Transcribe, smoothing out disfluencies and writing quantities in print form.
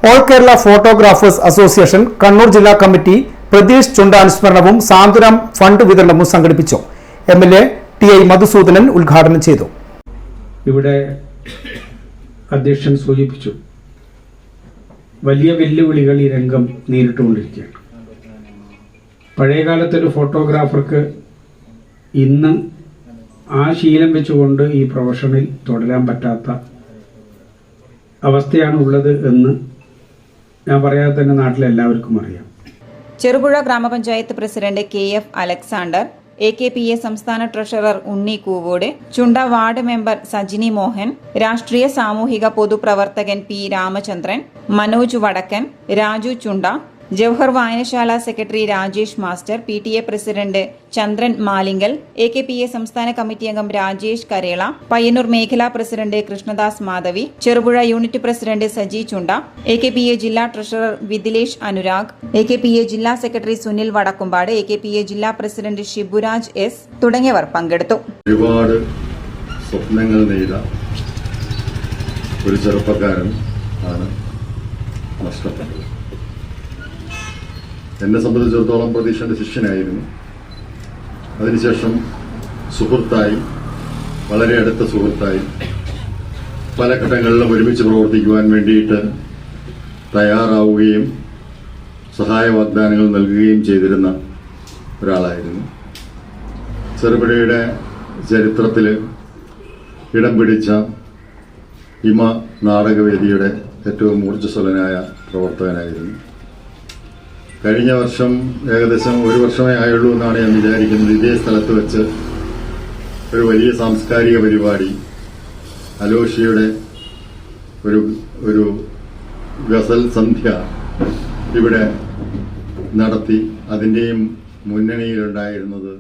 All Kerala photographers association Kannur ജില്ലാ committee Pratheesh ചുണ്ട അനുസ്മരണവും സാന്ത്വനം fund വിതരണവും സംഘടിപ്പിച്ചു. MLA TI മധുസൂദനൻ ഉദ്ഘാടനം ചെയ്തു. ഇവിടെ അധ്യക്ഷൻ സൂചിപ്പിച്ചു, വലിയ വെല്ലുവിളികൾ ഈ രംഗം നേരിട്ടുകൊണ്ടിരിക്കുകയാണ്. പഴയകാലത്തൊരു ഫോട്ടോഗ്രാഫർക്ക് ഇന്ന് ആ ശീലം വെച്ചുകൊണ്ട് ഈ പ്രൊഫഷനിൽ തുടരാൻ പറ്റാത്ത അവസ്ഥയാണ് ഉള്ളത് എന്ന് ഞാൻ പറയാതെ തന്നെ നാട്ടിലെല്ലാവർക്കും അറിയാം. ചെറുപുഴ ഗ്രാമപഞ്ചായത്ത് പ്രസിഡന്റ് KF അലക്സാണ്ടർ, AKPA സംസ്ഥാന ട്രഷറർ ഉണ്ണി കൂവോട്, ചുണ്ട വാർഡ് മെമ്പർ സജിനി മോഹൻ, രാഷ്ട്രീയ സാമൂഹിക പൊതുപ്രവർത്തകൻ P രാമചന്ദ്രൻ, മനോജ് വടക്കൻ, രാജു ചുണ്ട, ജവഹർ വായനശാല secretary Rajesh master, PTA president Chandran Malinkal, AKPA സംസ്ഥാന കമ്മിറ്റി അംഗം രാജേഷ് കരേള, പയ്യന്നൂർ മേഖലാ president Krishnadas Madhavi, Cherupuzha unit president Saji Chunda, AKPA ജില്ലാ ട്രഷറർ വിദിലേഷ് അനുരാഗ്, AKPA ജില്ലാ സെക്രട്ടറി സുനിൽ വടക്കുംപാട്, AKPA ജില്ലാ പ്രസിഡന്റ് ഷിബുരാജ് S തുടങ്ങിയവർ പങ്കെടുത്തു. ഒരുപാട് സ്വപ്നങ്ങൾ നെയ്ത ഒരു ചെറുപ്പക്കാരൻ ആണ് നഷ്ടപ്പെട്ടത്. എന്നെ സംബന്ധിച്ചിടത്തോളം പ്രതീക്ഷന്റെ ശിഷ്യനായിരുന്നു. അതിനുശേഷം സുഹൃത്തായി, വളരെ അടുത്ത സുഹൃത്തായി, പല ഘട്ടങ്ങളിലും ഒരുമിച്ച് പ്രവർത്തിക്കുവാൻ വേണ്ടിയിട്ട് തയ്യാറാവുകയും സഹായ വാഗ്ദാനങ്ങൾ നൽകുകയും ചെയ്തിരുന്ന ഒരാളായിരുന്നു. ചെറുപുഴയുടെ ചരിത്രത്തിൽ ഇടം പിടിച്ച ഹിമ നാടകവേദിയുടെ ഏറ്റവും ഊർജ്ജസ്വലനായ പ്രവർത്തകനായിരുന്നു. കഴിഞ്ഞ വർഷം ഏകദേശം 1 വർഷമേ ആയുള്ളൂ എന്നാണ് ഞാൻ വിചാരിക്കുന്നത്. ഇതേ സ്ഥലത്ത് വെച്ച് ഒരു വലിയ സാംസ്കാരിക പരിപാടി അലോഷിയുടെ ഒരു ഗസൽ സന്ധ്യ ഇവിടെ നടത്തി. അതിൻ്റെയും മുന്നണിയിലുണ്ടായിരുന്നത്